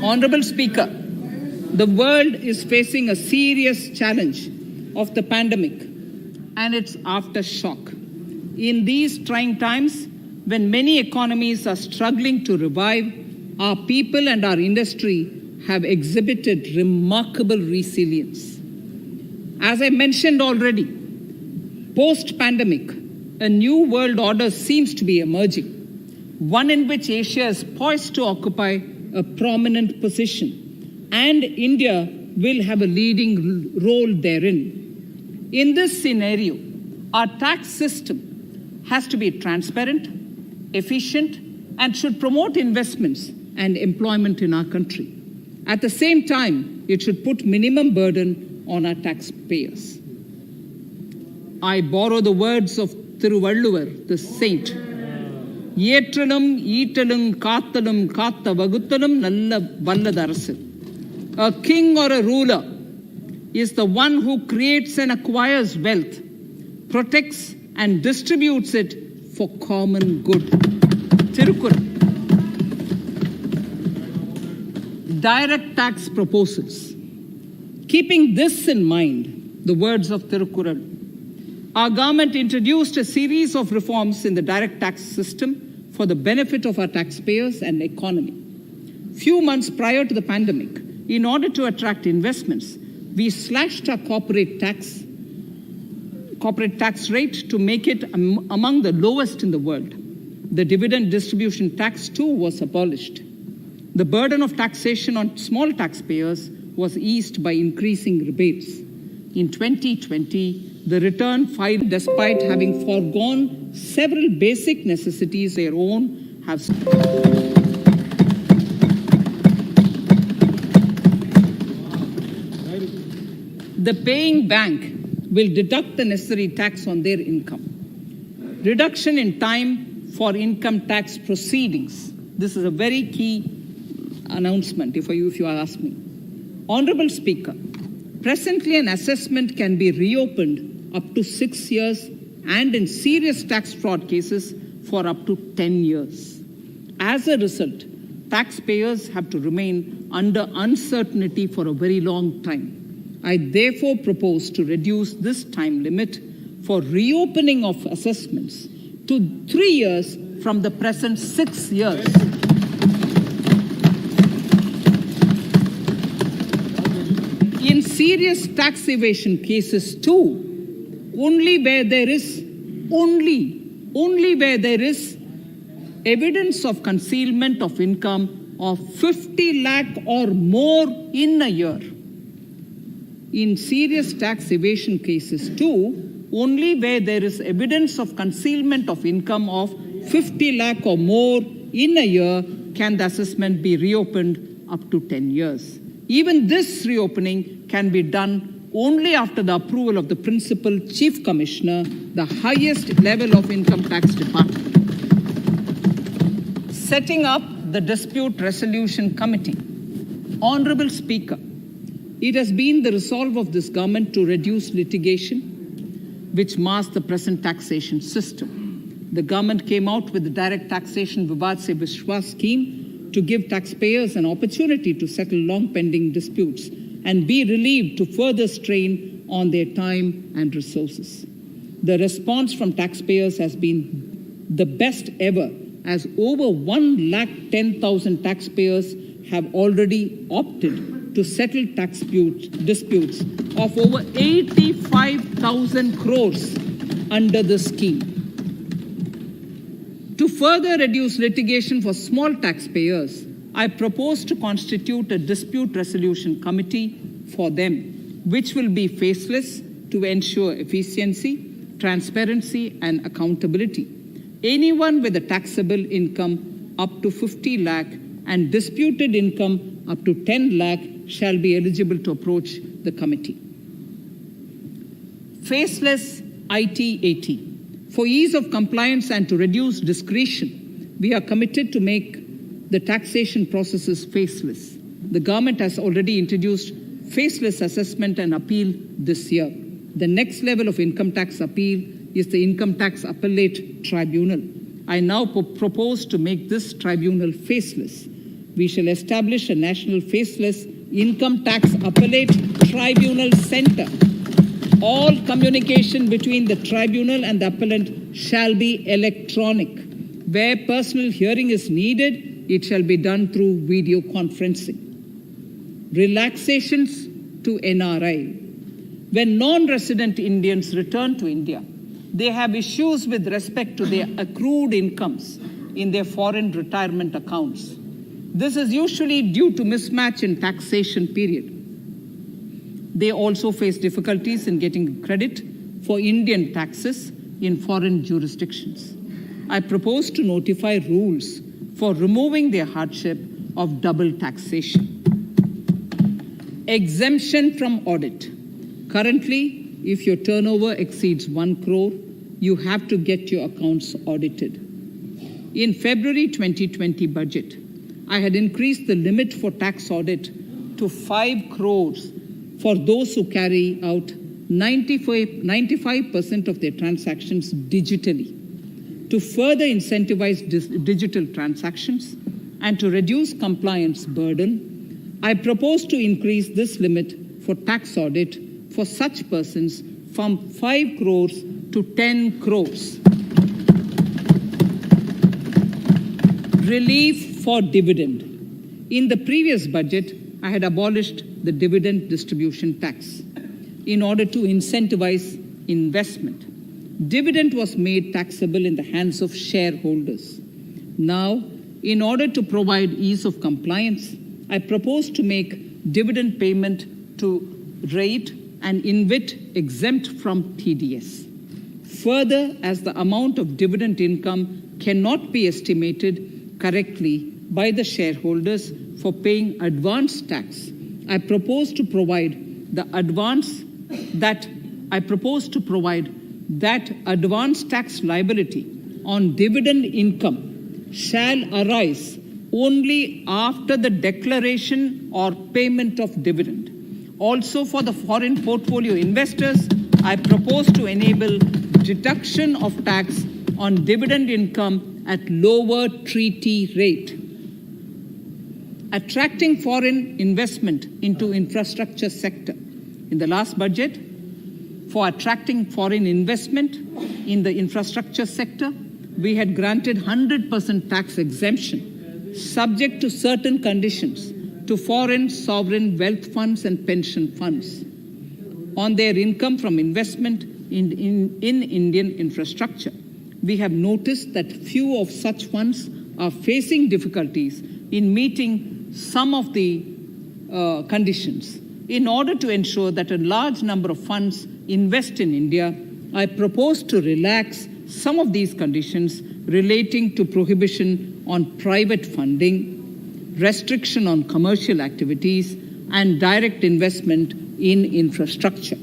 Honorable Speaker, the world is facing a serious challenge of the pandemic and its aftershock. In these trying times, when many economies are struggling to revive, our people and our industry have exhibited remarkable resilience. As I mentioned already, post-pandemic, a new world order seems to be emerging, one in which Asia is poised to occupy a prominent position, and India will have a leading role therein. In this scenario, our tax system has to be transparent, efficient, and should promote investments and employment in our country. At the same time, it should put minimum burden on our taxpayers. I borrow the words of Thiruvalluvar, the saint. Yetralum, eatalum, kathalum, katha vaguthalum, nalla valladarasu. A king or a ruler is the one who creates and acquires wealth, protects and distributes it for common good. Tirukkural. Direct tax proposals. Keeping this in mind, the words of Tirukkural, our government introduced a series of reforms in the direct tax system for the benefit of our taxpayers and economy. Few months prior to the pandemic, in order to attract investments, we slashed our corporate tax rate to make it among the lowest in the world. The dividend distribution tax too was abolished. The burden of taxation on small taxpayers was eased by increasing rebates. In 2020, the return filed, despite having foregone several basic necessities their own, have the paying bank will deduct the necessary tax on their income. Reduction in time for income tax proceedings. This is a very key announcement, if you ask me. Honorable Speaker, presently an assessment can be reopened up to 6 years and in serious tax fraud cases for up to 10 years. As a result, taxpayers have to remain under uncertainty for a very long time. I therefore propose to reduce this time limit for reopening of assessments to 3 years from the present 6 years. In serious tax evasion cases too, only where there is evidence of concealment of income of 50 lakh or more in a year. In serious tax evasion cases too, only where there is evidence of concealment of income of 50 lakh or more in a year can the assessment be reopened up to 10 years. Even this reopening can be done only after the approval of the Principal Chief Commissioner, the highest level of Income Tax Department. Setting up the Dispute Resolution Committee. Honorable Speaker, it has been the resolve of this government to reduce litigation, which mars the present taxation system. The government came out with the Direct Taxation Vivad Se Vishwas scheme to give taxpayers an opportunity to settle long-pending disputes and be relieved to further strain on their time and resources. The response from taxpayers has been the best ever, as over 110,000 taxpayers have already opted to settle tax disputes of over 85,000 crores under the scheme. To further reduce litigation for small taxpayers, I propose to constitute a dispute resolution committee for them, which will be faceless to ensure efficiency, transparency, and accountability. Anyone with a taxable income up to 50 lakh and disputed income up to 10 lakh shall be eligible to approach the committee. Faceless IT-AT. For ease of compliance and to reduce discretion, we are committed to make the taxation processes faceless. The government has already introduced faceless assessment and appeal this year. The next level of income tax appeal is the Income Tax Appellate Tribunal. I now propose to make this tribunal faceless. we shall establish a national faceless income tax appellate tribunal center. All communication between the tribunal and the appellant shall be electronic. Where personal hearing is needed, it shall be done through video conferencing. Relaxations to NRI. When non-resident Indians return to India, they have issues with respect to their accrued incomes in their foreign retirement accounts. This is usually due to mismatch in taxation period. They also face difficulties in getting credit for Indian taxes in foreign jurisdictions. I propose to notify rules for removing their hardship of double taxation. Exemption from audit. Currently, if your turnover exceeds 1 crore, you have to get your accounts audited. In February 2020 budget, I had increased the limit for tax audit to 5 crores for those who carry out 95% of their transactions digitally. To further incentivize digital transactions and to reduce compliance burden, I propose to increase this limit for tax audit for such persons from 5 crores to 10 crores. Relief for dividend. In the previous budget, I had abolished the dividend distribution tax in order to incentivize investment. Dividend was made taxable in the hands of shareholders. Now, in order to provide ease of compliance, I propose to make dividend payment to REIT and InvIT exempt from TDS. Further, as the amount of dividend income cannot be estimated correctly by the shareholders for paying advance tax, I propose to provide that advance tax liability on dividend income shall arise only after the declaration or payment of dividend. Also, for the foreign portfolio investors, I propose to enable deduction of tax on dividend income at lower treaty rate. Attracting foreign investment into infrastructure sector. In the last budget, for attracting foreign investment in the infrastructure sector, we had granted 100% tax exemption, subject to certain conditions, to foreign sovereign wealth funds and pension funds on their income from investment in Indian infrastructure. We have noticed that few of such funds are facing difficulties in meeting some of the conditions. In order to ensure that a large number of funds invest in India, I propose to relax some of these conditions relating to prohibition on private funding, restriction on commercial activities, and direct investment in infrastructure.